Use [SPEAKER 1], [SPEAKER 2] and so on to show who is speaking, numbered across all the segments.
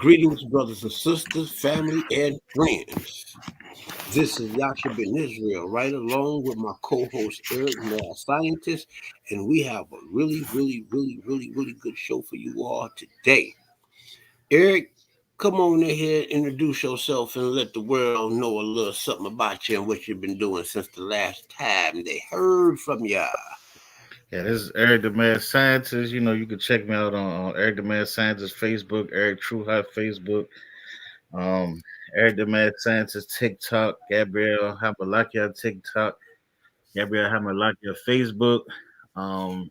[SPEAKER 1] Greetings, brothers and sisters, family, and friends. This is Yasha Ben Israel, right along with my co-host Eric, mad scientist, and we have a really good show for you all today. Eric, come on in here, introduce yourself, and let the world know a little something about you and what you've been doing since the last time they heard from ya.
[SPEAKER 2] Yeah, this is Eric the Mad Scientist. You can check me out on Eric the Mad Scientist Facebook, Eric True Hot Facebook, um, Eric the Mad Scientist TikTok, Gabrielle Hamalakia TikTok, Gabrielle Hamalakia Facebook,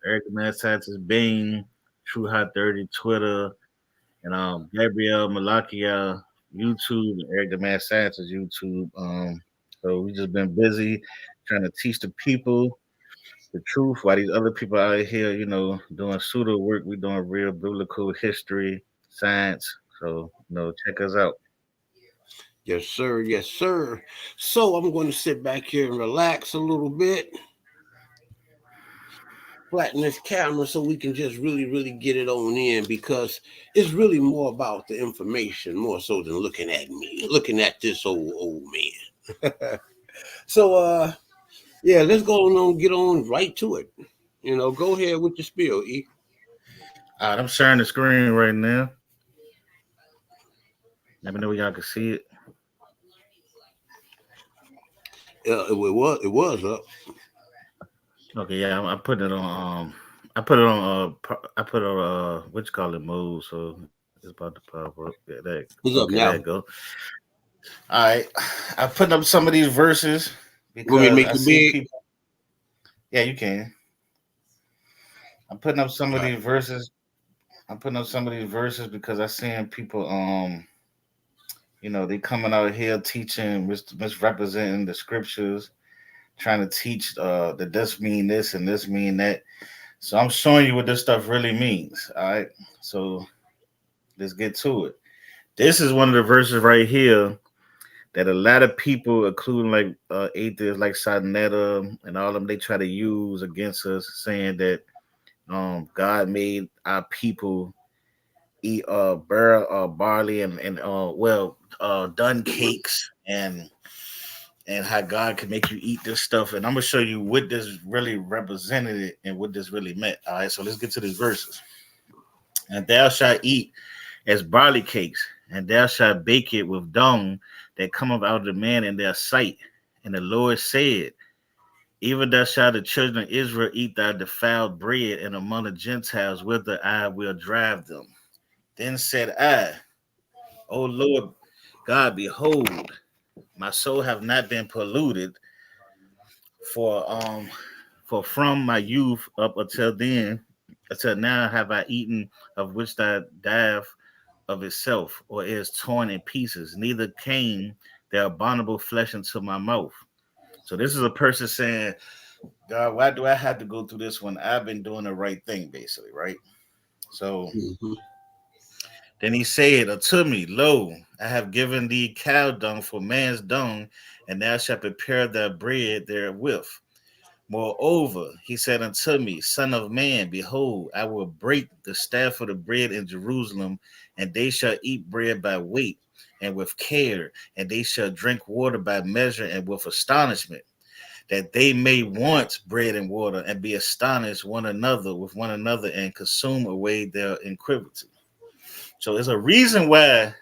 [SPEAKER 2] Eric the Mad Scientist Bing, True Hot 30 Twitter, and Gabrielle Malakia YouTube, and Eric the Mad Scientist YouTube. So we just been busy trying to teach the people the truth while these other people out here, doing pseudo work. We doing real biblical history, science. So, check us out.
[SPEAKER 1] Yes, sir. Yes, sir. So I'm going to sit back here and relax a little bit, flatten this camera so we can just really get it on in because it's really more about the information more so than looking at me, looking at this old man. So yeah, let's go on get on right to it. Go ahead with your spiel, E.
[SPEAKER 2] All right, I'm sharing the screen right now. Let me know y'all can see it.
[SPEAKER 1] It was up.
[SPEAKER 2] Okay, yeah, I'm putting it on. I put it on. I put it on. What you call it? Mode. So it's about to pop up. Yeah, there.
[SPEAKER 1] It's
[SPEAKER 2] Okay,
[SPEAKER 1] up
[SPEAKER 2] there you
[SPEAKER 1] now.
[SPEAKER 2] go. All right, I put up some of these verses
[SPEAKER 1] Want me to
[SPEAKER 2] because
[SPEAKER 1] make
[SPEAKER 2] I
[SPEAKER 1] it
[SPEAKER 2] see
[SPEAKER 1] big?
[SPEAKER 2] people. Yeah, you can. I'm putting up some
[SPEAKER 1] All
[SPEAKER 2] of
[SPEAKER 1] right.
[SPEAKER 2] these verses. I'm putting up some of these verses because I seen people. They coming out here teaching, misrepresenting the scriptures, trying to teach that this mean this and this mean that. So I'm showing you what this stuff really means. All right. So let's get to it. This is one of the verses right here that a lot of people, including like atheists like Sadnetta and all of them, they try to use against us, saying that God made our people eat barley and done cakes and how God can make you eat this stuff. And I'm gonna show you what this really represented and what this really meant. All right, so let's get to these verses. And thou shalt eat as barley cakes, and thou shalt bake it with dung that cometh out of the man in their sight. And the Lord said, even thou shalt the children of Israel eat thy defiled bread, and among the Gentiles whither I will drive them. Then said I, O Lord God, behold, my soul have not been polluted, for for from my youth up until now have I eaten of which that dieth of itself, or is torn in pieces, neither came the abominable flesh into my mouth. So this is a person saying, God, why do I have to go through this when I've been doing the right thing, basically, right? So
[SPEAKER 1] Mm-hmm.
[SPEAKER 2] then he said unto me, lo, I have given thee cow dung for man's dung, and thou shalt prepare thy bread therewith. Moreover, he said unto me, Son of man, behold, I will break the staff of the bread in Jerusalem, and they shall eat bread by weight and with care, and they shall drink water by measure and with astonishment, that they may want bread and water and be astonished one another with one another and consume away their iniquity. So there's a reason why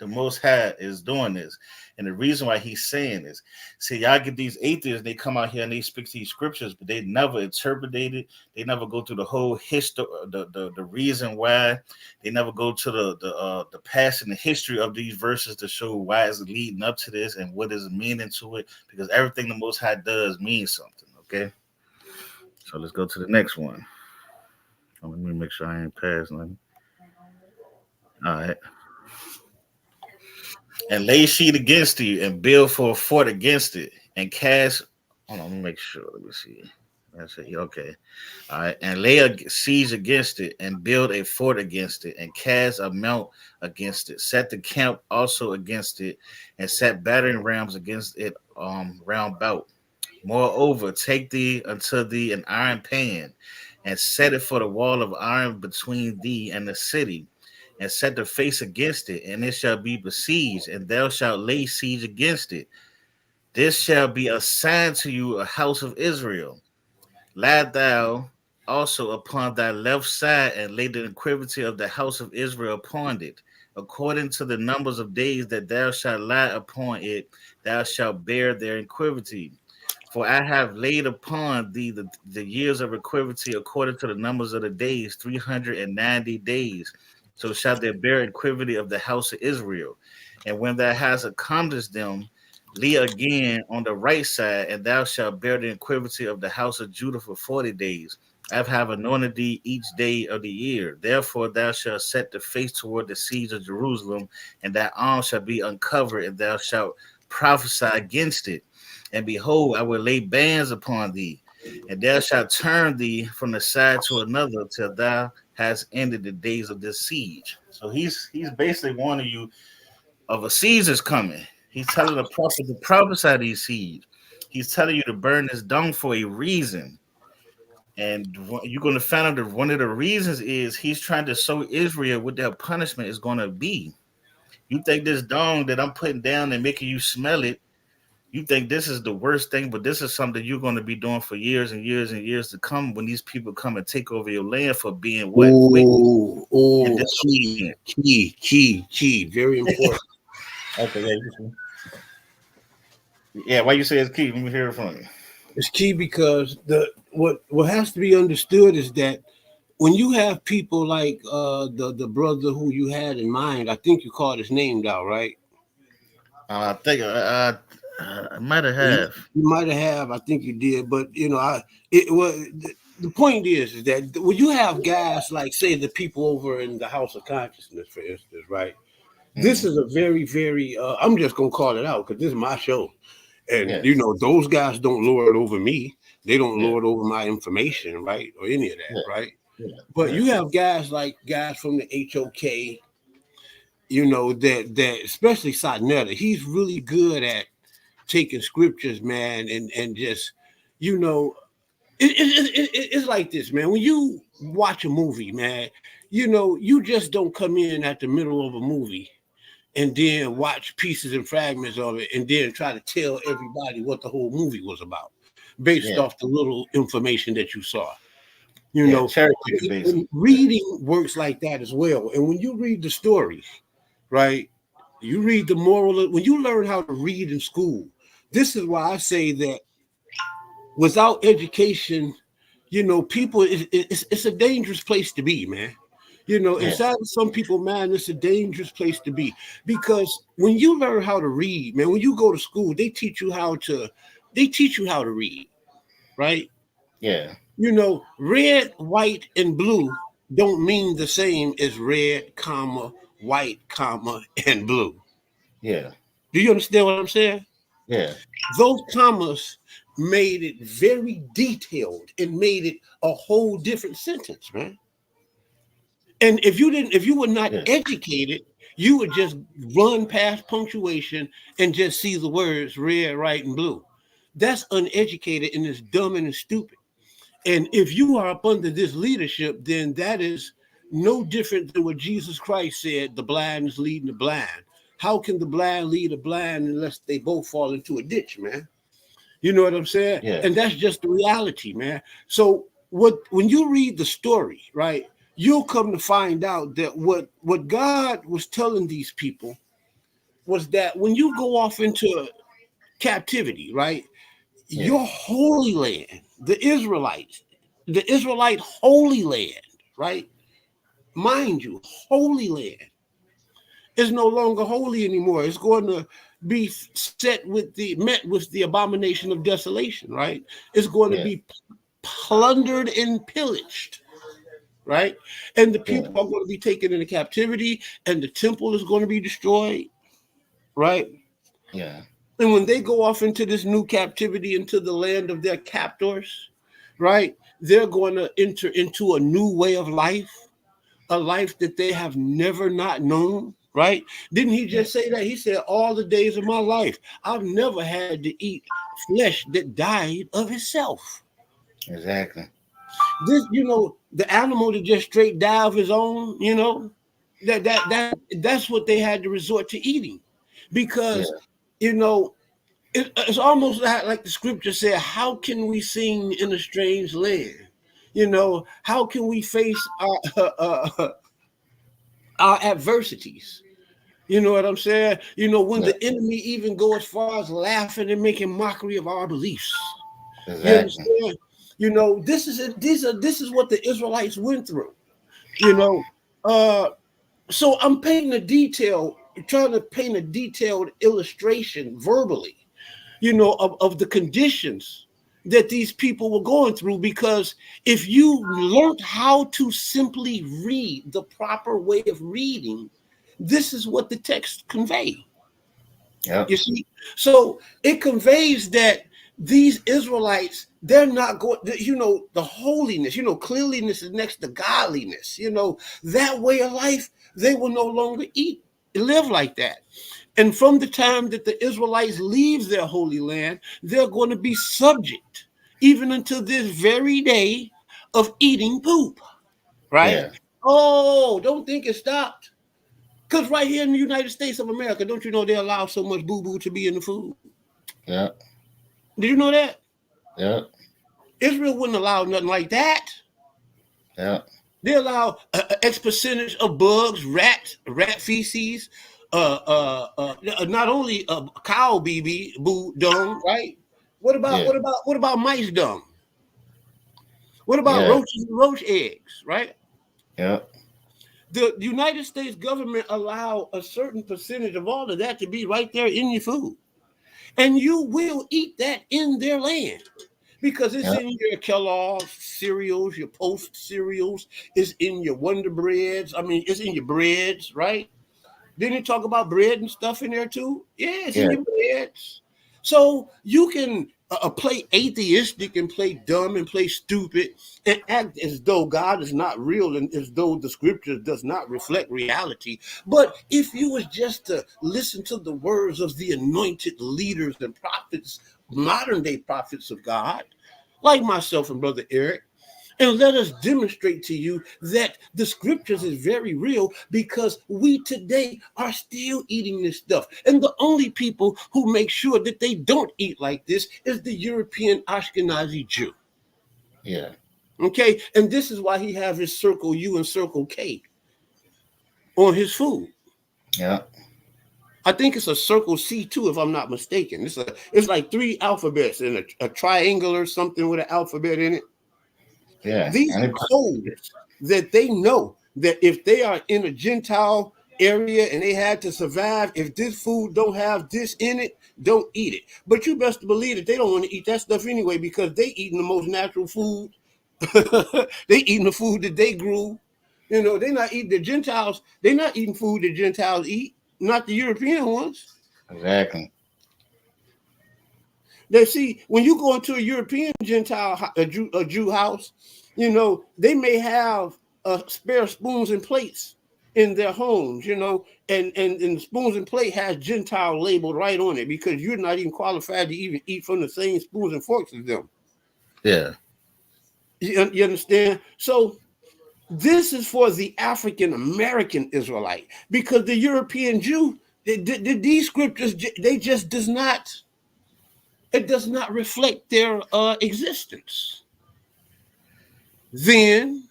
[SPEAKER 2] the Most High is doing this, and the reason why He's saying this. See, y'all get these atheists; they come out here and they speak these scriptures, but they never interpreted it. They never go through the whole history, the reason why. They never go to the past and the history of these verses to show why it's leading up to this and what is the meaning to it. Because everything the Most High does means something. Okay, so let's go to the next one. Let me make sure I ain't passing nothing. All right. And lay sheet against you and build for a fort against it and cast. Hold on, let me make sure. Let me see. That's it. Okay. All right. And lay a siege against it and build a fort against it and cast a mount against it. Set the camp also against it and set battering rams against it round about. Moreover, take thee unto thee an iron pan and set it for the wall of iron between thee and the city and set the face against it, and it shall be besieged, and thou shalt lay siege against it. This shall be a sign to you, a house of Israel. Lie thou also upon thy left side, and lay the iniquity of the house of Israel upon it. According to the numbers of days that thou shalt lie upon it, thou shalt bear their iniquity. For I have laid upon thee the years of iniquity according to the numbers of the days, 390 days. So shall there bear iniquity of the house of Israel. And when thou hast accomplished them, lay again on the right side, and thou shalt bear the iniquity of the house of Judah for 40 days. I have anointed thee each day of the year. Therefore thou shalt set the face toward the siege of Jerusalem, and thy arm shall be uncovered, and thou shalt prophesy against it. And behold, I will lay bands upon thee, and thou shalt turn thee from the side to another till thou hast ended the days of this siege. So he's basically warning you of a siege is coming. He's telling the prophet to prophesy these seeds. He's telling you to burn this dung for a reason. And you're going to find out that one of the reasons is he's trying to show Israel what their punishment is going to be. You think this dung that I'm putting down and making you smell it, you think this is the worst thing, but this is something you're going to be doing for years and years and years to come when these people come and take over your land for being what? Wicked and
[SPEAKER 1] Key,
[SPEAKER 2] disobedient.
[SPEAKER 1] key. Very important.
[SPEAKER 2] Okay, yeah. Why you say it's key? Let me hear it from you.
[SPEAKER 1] It's key because what has to be understood is that when you have people like the brother who you had in mind, I think you called his name down, right?
[SPEAKER 2] I think I might
[SPEAKER 1] You,
[SPEAKER 2] have.
[SPEAKER 1] you might have, I think you did, but it was the point is that when you have guys like, say, the people over in the House of Consciousness, for instance, right? This
[SPEAKER 2] Mm-hmm.
[SPEAKER 1] is a very, very. I'm just gonna call it out because this is my show, and
[SPEAKER 2] Yeah,
[SPEAKER 1] those guys don't lord over me. They don't
[SPEAKER 2] yeah,
[SPEAKER 1] lord over my information, right, or any of
[SPEAKER 2] yeah,
[SPEAKER 1] that, right?
[SPEAKER 2] yeah,
[SPEAKER 1] But
[SPEAKER 2] yeah,
[SPEAKER 1] you have guys from the HOK, that especially Sonetta, he's really good at taking scriptures, man, and just, you know, it's like this, man. When you watch a movie, man, you just don't come in at the middle of a movie and then watch pieces and fragments of it and then try to tell everybody what the whole movie was about based
[SPEAKER 2] yeah,
[SPEAKER 1] off the little information that you saw.
[SPEAKER 2] yeah. Cherry picking, basically.
[SPEAKER 1] And reading works like that as well. And when you read the stories, right, you read the moral, when you learn how to read in school, this is why I say that without education, people, it's a dangerous place to be, man.
[SPEAKER 2] Yeah,
[SPEAKER 1] Inside of some people, man, it's a dangerous place to be because when you learn how to read, man, when you go to school, they teach you how to read, right?
[SPEAKER 2] yeah,
[SPEAKER 1] Red, white, and blue don't mean the same as red, comma, white, comma, and blue.
[SPEAKER 2] yeah,
[SPEAKER 1] Do you understand what I'm saying?
[SPEAKER 2] yeah,
[SPEAKER 1] Those commas made it very detailed and made it a whole different sentence, man. And if you were not
[SPEAKER 2] yeah,
[SPEAKER 1] educated, you would just run past punctuation and just see the words red, white, and blue. That's uneducated and it's dumb and it's stupid. And if you are up under this leadership, then that is no different than what Jesus Christ said, the blind is leading the blind. How can the blind lead the blind unless they both fall into a ditch, man? You know what I'm saying?
[SPEAKER 2] yeah,
[SPEAKER 1] And that's just the reality, man. So when you read the story, right, you'll come to find out that what God was telling these people was that when you go off into captivity, right,
[SPEAKER 2] yeah,
[SPEAKER 1] your holy land, the Israelite holy land, right? Mind you, holy land is no longer holy anymore. It's going to be met with the abomination of desolation, right? It's going to
[SPEAKER 2] yeah,
[SPEAKER 1] be plundered and pillaged, right? And the
[SPEAKER 2] yeah,
[SPEAKER 1] people are going to be taken into captivity, and the temple is going to be destroyed, right?
[SPEAKER 2] yeah,
[SPEAKER 1] And when they go off into this new captivity, into the land of their captors, right? They're going to enter into a new way of life, a life that they have never not known, right? Didn't he
[SPEAKER 2] yeah.
[SPEAKER 1] just say that? He said, all the days of my life, I've never had to eat flesh that died of itself.
[SPEAKER 2] Exactly.
[SPEAKER 1] This, the animal that just straight die of his own, That's what they had to resort to eating,
[SPEAKER 2] Yeah.
[SPEAKER 1] because you know it's almost like the scripture said, how can we sing in a strange land? How can we face our adversities? You know what I'm saying? When
[SPEAKER 2] Yeah.
[SPEAKER 1] the enemy even go as far as laughing and making mockery of our beliefs. You
[SPEAKER 2] Exactly.
[SPEAKER 1] understand? This is what the Israelites went through. You know, uh, so I'm trying to paint a detailed illustration verbally, of the conditions that these people were going through. Because if you learned how to simply read the proper way of reading, this is what the text convey.
[SPEAKER 2] Yep.
[SPEAKER 1] You see, so it conveys that these Israelites, they're not going, the holiness, cleanliness is next to godliness, that way of life, they will no longer live like that. And from the time that the Israelites leave their holy land, they're going to be subject, even until this very day, of eating poop, right?
[SPEAKER 2] Yeah.
[SPEAKER 1] Oh, don't think it stopped. Because right here in the United States of America, don't you know they allow so much boo-boo to be in the food?
[SPEAKER 2] Yep.
[SPEAKER 1] Did you know that?
[SPEAKER 2] Yep.
[SPEAKER 1] Israel wouldn't allow nothing like that.
[SPEAKER 2] Yep.
[SPEAKER 1] They allow X percentage of bugs, rat feces, not only cow BB boo dung, right? What about
[SPEAKER 2] Yeah.
[SPEAKER 1] what about what about mice dung? What about
[SPEAKER 2] Yeah.
[SPEAKER 1] roaches and roach eggs, right?
[SPEAKER 2] Yep.
[SPEAKER 1] The United States government allow a certain percentage of all of that to be right there in your food, and you will eat that in their land. Because it's
[SPEAKER 2] Yep.
[SPEAKER 1] in your Kellogg's cereals, your Post cereals, it's in your Wonder Breads. I mean, it's in your breads, right? Didn't you talk about bread and stuff in there too? Yeah, it's in
[SPEAKER 2] Yeah.
[SPEAKER 1] your breads. So you can play atheistic and play dumb and play stupid and act as though God is not real and as though the scripture does not reflect reality. But if you was just to listen to the words of the anointed leaders and prophets, modern day prophets of God, like myself and Brother Eric, and let us demonstrate to you that the scriptures is very real, because we today are still eating this stuff. And the only people who make sure that they don't eat like this is the European Ashkenazi Jew.
[SPEAKER 2] Yeah.
[SPEAKER 1] Okay. And this is why he have his circle U and circle K on his food.
[SPEAKER 2] Yep.
[SPEAKER 1] I think it's a circle C too, if I'm not mistaken. It's like three alphabets and a triangle or something with an alphabet in it.
[SPEAKER 2] Yeah.
[SPEAKER 1] These
[SPEAKER 2] And
[SPEAKER 1] are codes that they know that if they are in a Gentile area and they had to survive, if this food don't have this in it, don't eat it. But you best believe that they don't want to eat that stuff anyway, because they eating the most natural food. They eating the food that they grew. They not eating the Gentiles. They not eating food that Gentiles eat, not the European ones.
[SPEAKER 2] exactly.
[SPEAKER 1] They see, when you go into a European Gentile, a Jew house, they may have spare spoons and plates in their homes, and the spoons and plate has Gentile labeled right on it, because you're not even qualified to even eat from the same spoons and forks as them.
[SPEAKER 2] Yeah.
[SPEAKER 1] You understand? So this is for the African American Israelite, because the European Jew, these scriptures, they just does not reflect their existence then,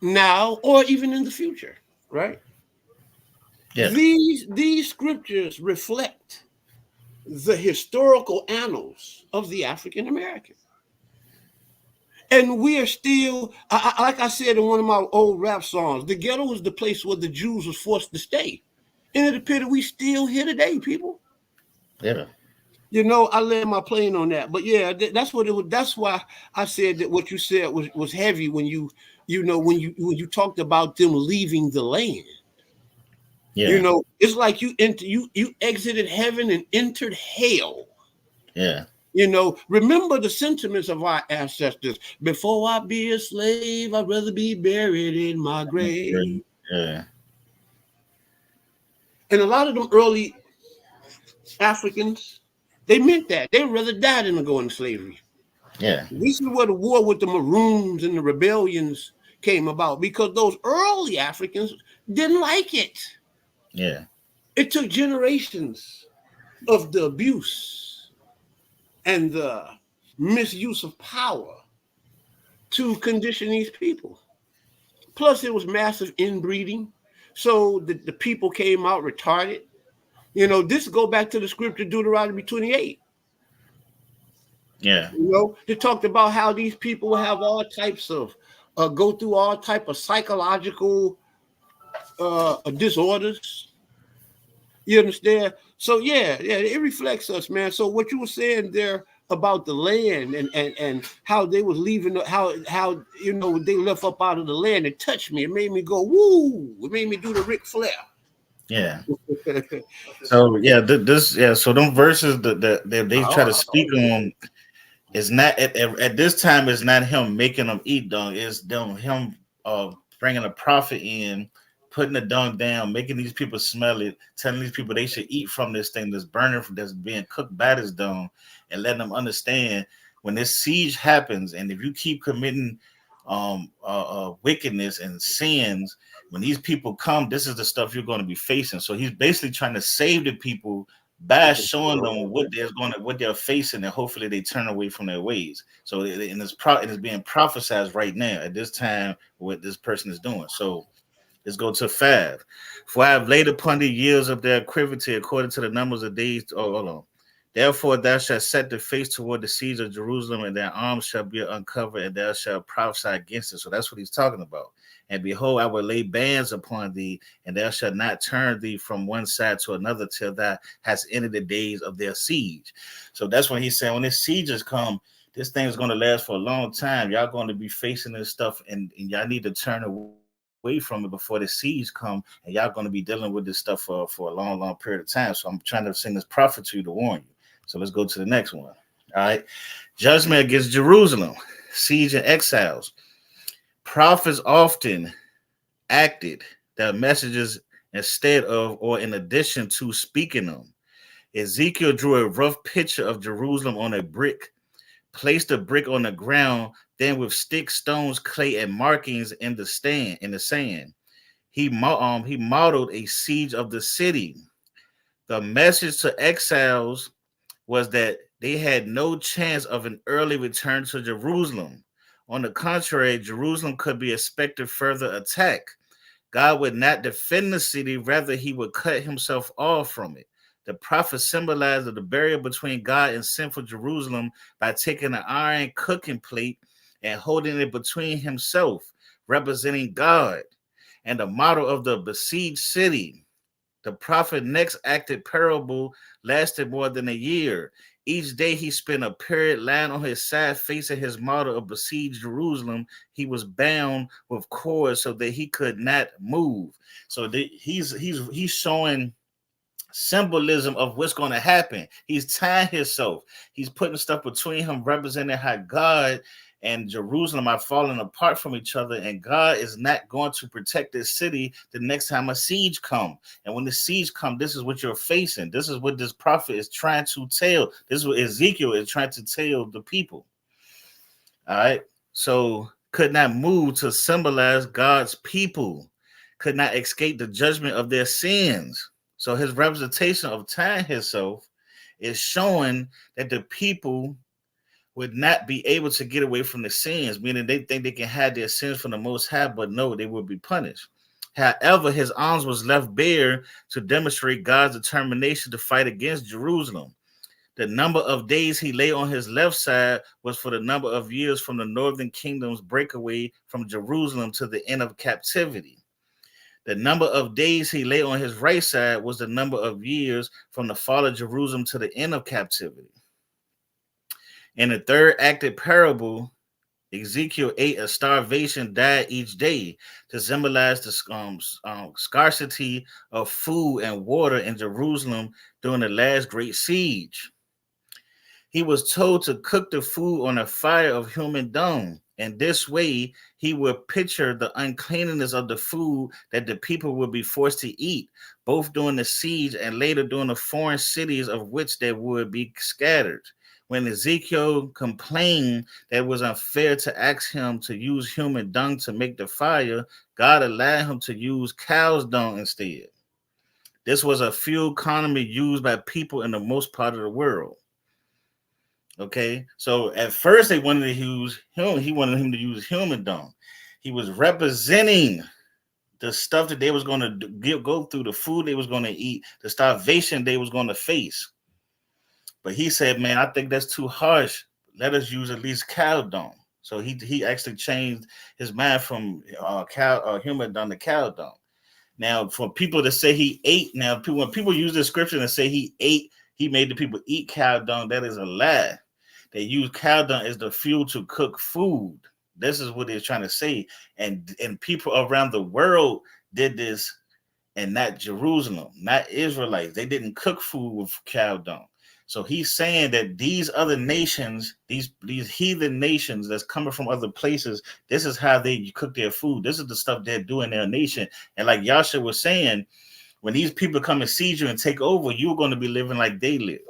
[SPEAKER 1] now, or even in the future, right?
[SPEAKER 2] Yeah.
[SPEAKER 1] These scriptures reflect the historical annals of the African American. And we are still, like I said in one of my old rap songs, the ghetto was the place where the Jews was forced to stay. And it appears we still here today, people.
[SPEAKER 2] Yeah.
[SPEAKER 1] I land my plane on that. But yeah, that's what it was. That's why I said that what you said was heavy when you talked about them leaving the land.
[SPEAKER 2] Yeah.
[SPEAKER 1] It's like you exited heaven and entered hell.
[SPEAKER 2] Yeah.
[SPEAKER 1] Remember the sentiments of our ancestors. Before I be a slave, I'd rather be buried in my grave.
[SPEAKER 2] Yeah.
[SPEAKER 1] And a lot of them early Africans, they meant that. They'd rather die than to go into slavery.
[SPEAKER 2] Yeah.
[SPEAKER 1] This is where the war with the Maroons and the rebellions came about, because those early Africans, didn't like it.
[SPEAKER 2] Yeah.
[SPEAKER 1] It took generations of the abuse and the misuse of power to condition these people. Plus, it was massive inbreeding. So the people came out retarded. This go back to the scripture Deuteronomy 28.
[SPEAKER 2] Yeah.
[SPEAKER 1] They talked about how these people have all types of go through all type of psychological disorders. You understand? So yeah, it reflects us, man. So what you were saying there about the land and how they was leaving, how they left up out of the land, it touched me. It made me go woo. It made me do the Ric Flair.
[SPEAKER 2] Yeah. So yeah, this yeah. So them verses that they try to speak on is not at this time. It's not him making them eat dung. It's them him bringing a prophet in, putting the dung down, making these people smell it, telling these people they should eat from this thing that's burning, that's being cooked by this dung, and letting them understand when this siege happens, and if you keep committing wickedness and sins, when these people come, this is the stuff you're going to be facing. So he's basically trying to save the people by showing them what they're facing, and hopefully they turn away from their ways. So and it's being prophesied right now at this time what this person is doing. So let's go to 5. For I have laid upon the years of their activity according to the numbers of days. Oh, hold on. Therefore, thou shalt set the face toward the siege of Jerusalem, and their arms shall be uncovered, and thou shalt prophesy against it. So that's what he's talking about. And behold, I will lay bands upon thee, and thou shalt not turn thee from one side to another till thou hast ended the days of their siege. So that's when he's saying when this sieges come, this thing is going to last for a long time. Y'all going to be facing this stuff, and y'all need to turn away from it before the siege come, and y'all going to be dealing with this stuff for a long, long period of time. So I'm trying to send this prophet to you to warn you. So let's go to the next one. All right. Judgment against Jerusalem, siege and exiles. Prophets often acted their messages instead of or in addition to speaking them. Ezekiel drew a rough picture of Jerusalem on a brick, placed the brick on the ground, then with sticks, stones, clay, and markings in the sand. He modeled a siege of the city. The message to exiles was that they had no chance of an early return to Jerusalem. On the contrary, Jerusalem could be expected further attack. God would not defend the city, rather he would cut himself off from it. The prophet symbolized the barrier between God and sinful Jerusalem by taking an iron cooking plate and holding it between himself, representing God, and the model of the besieged city. The prophet next acted parable lasted more than a year. Each day he spent a period lying on his side facing his model of besieged Jerusalem. He was bound with cords so that he could not move. So he's showing symbolism of what's going to happen. He's tying himself. He's putting stuff between him, representing how God and Jerusalem are falling apart from each other, and God is not going to protect this city the next time a siege comes. And when the siege comes, this is what you're facing. This is what this prophet is trying to tell. This is what Ezekiel is trying to tell the people. All right. So could not move to symbolize God's people, could not escape the judgment of their sins. So his representation of tying himself is showing that the people would not be able to get away from the sins, meaning they think they can hide their sins from the Most High, but no, they will be punished. However, his arms was left bare to demonstrate God's determination to fight against Jerusalem. The number of days he lay on his left side was for the number of years from the northern kingdom's breakaway from Jerusalem to the end of captivity. The number of days he lay on his right side was the number of years from the fall of Jerusalem to the end of captivity. In the third acted parable, Ezekiel ate a starvation diet each day to symbolize the scarcity of food and water in Jerusalem during the last great siege. He was told to cook the food on a fire of human dung. And this way, he would picture the uncleanness of the food that the people would be forced to eat, both during the siege and later during the foreign cities of which they would be scattered. When Ezekiel complained that it was unfair to ask him to use human dung to make the fire, God allowed him to use cow's dung instead. This was a fuel economy used by people in the most part of the world. Okay, so at first they wanted to use him. He wanted him to use human dung. He was representing the stuff that they was going to go through, the food they was going to eat, the starvation they was going to face. But he said, "Man, I think that's too harsh. Let us use at least cow dung." So he actually changed his mind from cow human dung to cow dung. Now, for people to say he ate, now people, when people use this scripture and say he ate, he made the people eat cow dung, that is a lie. They use cow dung as the fuel to cook food. This is what they're trying to say. And people around the world did this, and not Jerusalem, not Israelites. They didn't cook food with cow dung. So he's saying that these other nations, these heathen nations that's coming from other places, this is how they cook their food. This is the stuff they're doing in their nation. And like Yasha was saying, when these people come and siege you and take over, you're going to be living like they live.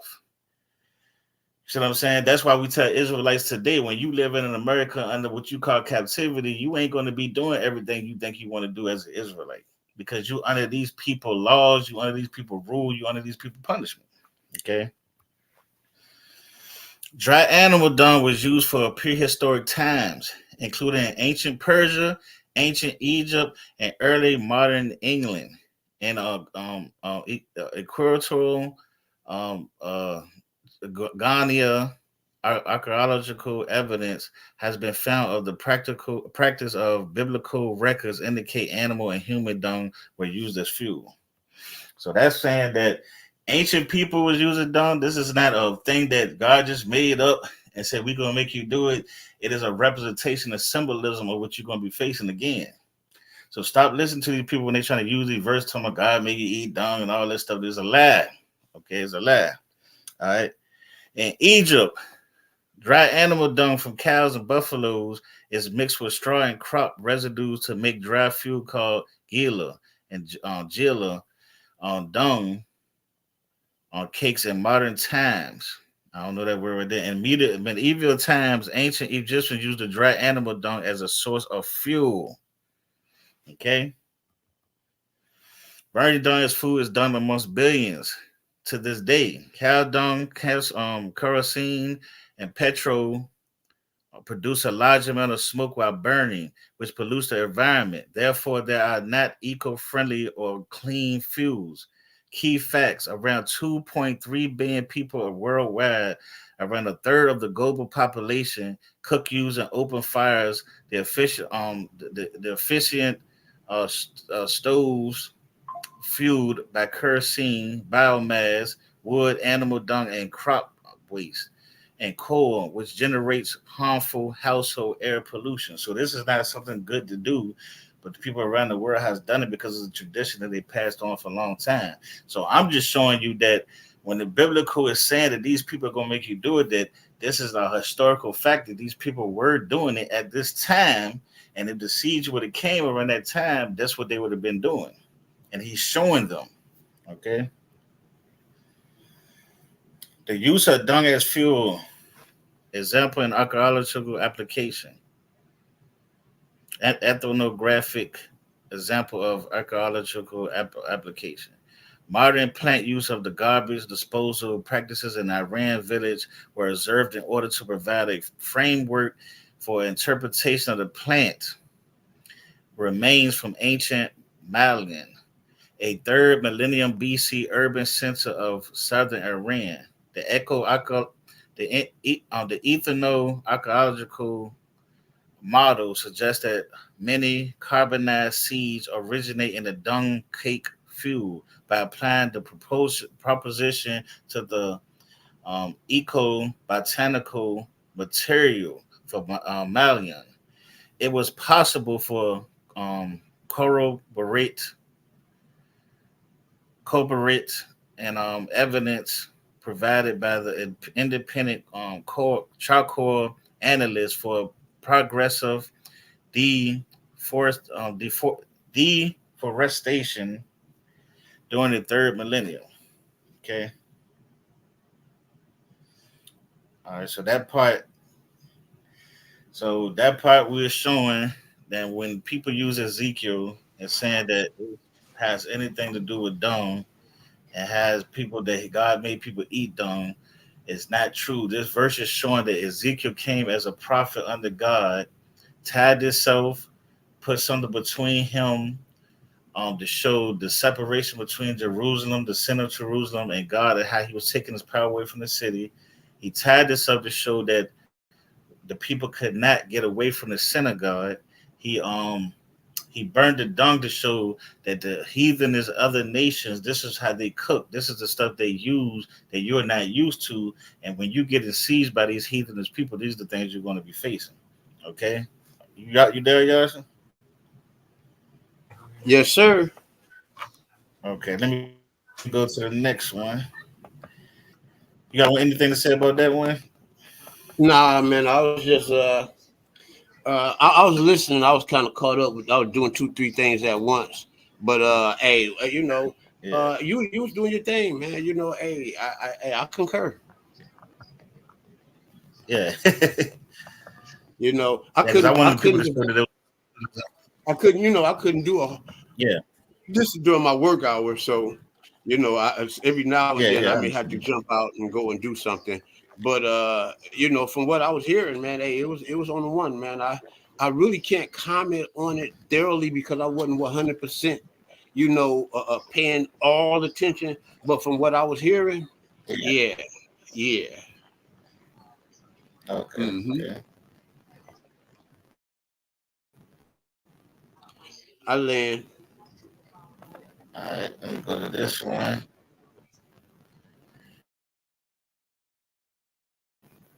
[SPEAKER 2] See what I'm saying? That's why we tell Israelites today, when you live in America under what you call captivity, you ain't going to be doing everything you think you want to do as an Israelite, because you under these people laws, you under these people rule, you under these people punishment. Okay. Dry animal dung was used for prehistoric times, including ancient Persia, ancient Egypt, and early modern England. And equatorial Ghana archaeological evidence has been found of the practical practice of biblical records indicate animal and human dung were used as fuel. So that's saying that ancient people was using dung. This is not a thing that God just made up and said we're gonna make you do it. It is a representation, a symbolism of what you're gonna be facing again. So stop listening to these people when they're trying to use these verses talking about God made you eat dung and all this stuff. There's a lie. Okay, it's a lie. All right. In Egypt, dry animal dung from cows and buffaloes is mixed with straw and crop residues to make dry fuel called gila and gila dung on cakes in modern times. I don't know that word right there. In medieval times, ancient Egyptians used the dry animal dung as a source of fuel. Okay. Burning dung as food is done amongst billions to this day. Cow dung, kerosene, and petrol produce a large amount of smoke while burning, which pollutes the environment. Therefore, there are not eco-friendly or clean fuels. Key facts: around 2.3 billion people worldwide, around a third of the global population, cook using open fires. The efficient stoves fueled by kerosene, biomass, wood, animal dung, and crop waste, and coal, which generates harmful household air pollution. So this is not something good to do, but the people around the world has done it because of the tradition that they passed on for a long time. So I'm just showing you that when the biblical is saying that these people are going to make you do it, that this is a historical fact that these people were doing it at this time. And if the siege would have came around that time, that's what they would have been doing. And he's showing them. Okay. The use of dung as fuel, example in archaeological application. Ethnographic example of archaeological application. Modern plant use of the garbage disposal practices in Iran village were observed in order to provide a framework for interpretation of the plant remains from ancient Malian, a third millennium BC urban center of southern Iran. The ethno-archaeological model suggests that many carbonized seeds originate in the dung cake fuel by applying the proposition to the eco-botanical material for Malian. It was possible for corroborate and evidence provided by the independent charcoal analyst for progressive deforestation during the third millennium. Okay. All right, so that part we're showing that when people use Ezekiel and saying that it has anything to do with dung and has people that God made people eat dung, it's not true. This verse is showing that Ezekiel came as a prophet under God, tied himself, put something between him to show the separation between Jerusalem, the center of Jerusalem, and God, and how he was taking his power away from the city. He tied this up to show that the people could not get away from the center of God. He burned the dung to show that the heathen is other nations. This is how they cook. This is the stuff they use that you're not used to. And when you get seized by these heathenish people, these are the things you're going to be facing. Okay, you there, Yasin?
[SPEAKER 1] Yes, sir.
[SPEAKER 2] Okay, let me go to the next one. You got anything to say about that one?
[SPEAKER 1] Nah, man, I was just I was listening. I was kind of caught up with. I was doing two, three things at once. But hey,
[SPEAKER 2] Yeah,
[SPEAKER 1] you was doing your thing, man. Hey, I concur.
[SPEAKER 2] yeah, yeah.
[SPEAKER 1] I
[SPEAKER 2] Because I
[SPEAKER 1] couldn't, I
[SPEAKER 2] wanted people to
[SPEAKER 1] couldn't,
[SPEAKER 2] show that.
[SPEAKER 1] I couldn't, I couldn't do a
[SPEAKER 2] Yeah,
[SPEAKER 1] this is during my work hours, so every now and
[SPEAKER 2] yeah,
[SPEAKER 1] then I
[SPEAKER 2] yeah. I
[SPEAKER 1] may have to
[SPEAKER 2] understand.
[SPEAKER 1] jump out and go and do something. But from what I was hearing, man, hey, it was on the one, man. I really can't comment on it thoroughly because I wasn't 100%, paying all attention. But from what I was hearing,
[SPEAKER 2] Yeah.
[SPEAKER 1] yeah, yeah.
[SPEAKER 2] Okay.
[SPEAKER 1] hmm
[SPEAKER 2] Okay.
[SPEAKER 1] I land.
[SPEAKER 2] All right. Let me go to this one.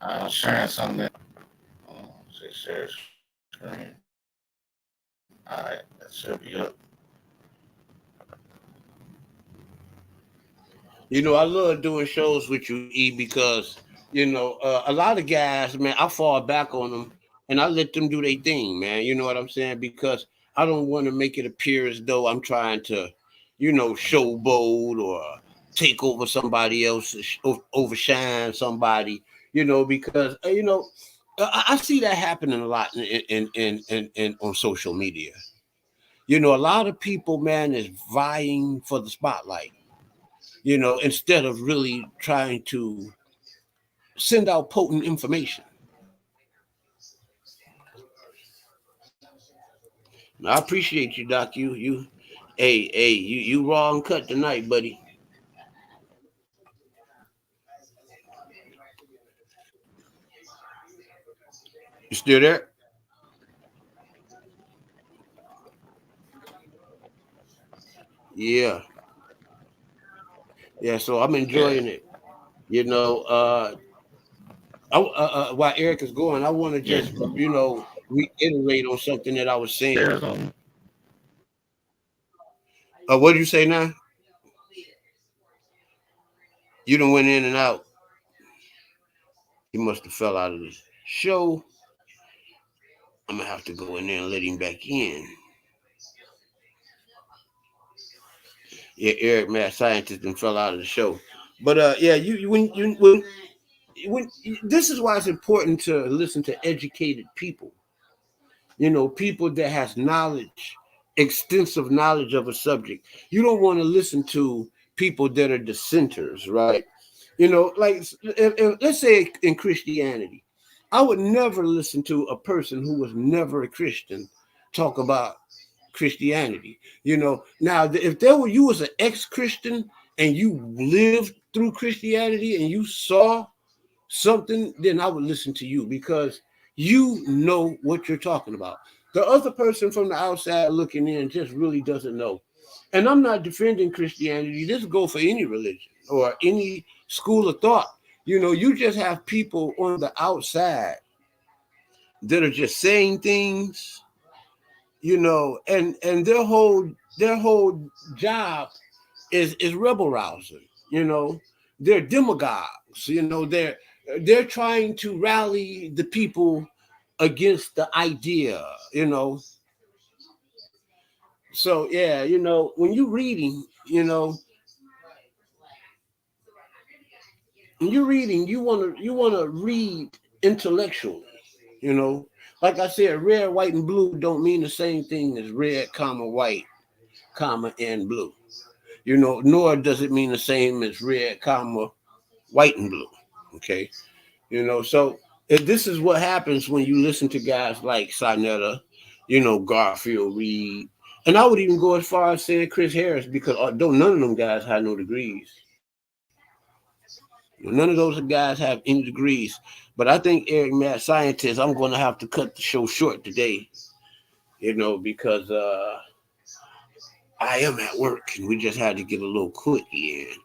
[SPEAKER 2] I'm sharing something. Say share screen. All right. That should be up.
[SPEAKER 1] I love doing shows with you, E, because a lot of guys, man, I fall back on them and I let them do their thing, man. You know what I'm saying? Because I don't want to make it appear as though I'm trying to, showboat or take over somebody else, overshine somebody. Because I see that happening a lot in on social media. A lot of people, man, is vying for the spotlight, instead of really trying to send out potent information. And I appreciate you, Doc. Hey, you raw and cut tonight, buddy. You still there? Yeah, yeah. So I'm
[SPEAKER 2] Yeah.
[SPEAKER 1] enjoying it. While Eric is going, I want to
[SPEAKER 2] Yeah.
[SPEAKER 1] just, reiterate on something that I was saying.
[SPEAKER 2] Shares on.
[SPEAKER 1] What did you say now? You done went in and out. He must have fell out of the show. I'm gonna have to go in there and let him back in. Yeah, Eric, mad scientist, and fell out of the show. But yeah, when this is why it's important to listen to educated people. People that has knowledge, extensive knowledge of a subject. You don't want to listen to people that are dissenters, right? Like let's say in Christianity, I would never listen to a person who was never a Christian talk about Christianity. Now if there were you was an ex-Christian and you lived through Christianity and you saw something, then I would listen to you because you know what you're talking about. The other person from the outside looking in just really doesn't know. And I'm not defending Christianity. This go for any religion or any school of thought. You just have people on the outside that are just saying things, and their whole job is rebel rousing. They're demagogues. They're trying to rally the people against the idea. So yeah, when you're reading, When you're reading, you wanna read intellectually. You know, like I said, red, white, and blue don't mean the same thing as red, comma, white, comma, and blue. You know, nor does it mean the same as red, comma, white, and blue. Okay, you know, so this is what happens when you listen to guys like Sinetta, Garfield Reed, and I would even go as far as saying Chris Harris, because although none of them guys had no degrees, none of those guys have any degrees. But I think Eric, mad scientist, I'm going to have to cut the show short today, because I am at work and we just had to get a little quickie in.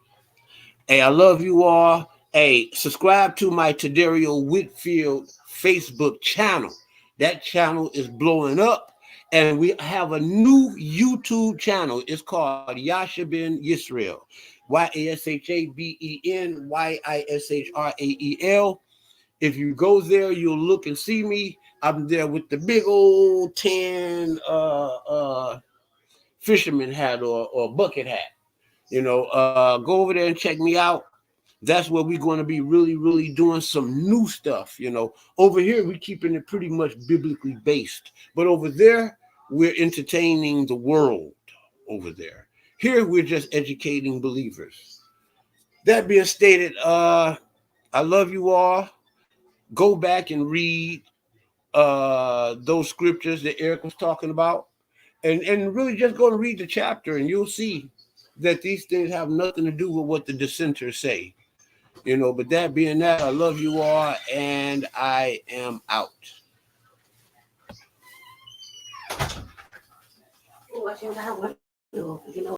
[SPEAKER 1] Hey, I love you all. Hey, subscribe to my Tadario Whitfield Facebook channel. That channel is blowing up. And we have a new YouTube channel. It's called Yashaben Yisrael. YASHABEN YISHRAEL. If you go there, you'll look and see me. I'm there with the big old tan fisherman hat or bucket hat. Go over there and check me out. That's where we're going to be really, really doing some new stuff. Over here, we're keeping it pretty much biblically based. But over there, we're entertaining the world over there. Here, we're just educating believers. That being stated, I love you all. Go back and read those scriptures that Eric was talking about. And really just go and read the chapter, and you'll see that these things have nothing to do with what the dissenters say. But that being that, I love you all, and I am out.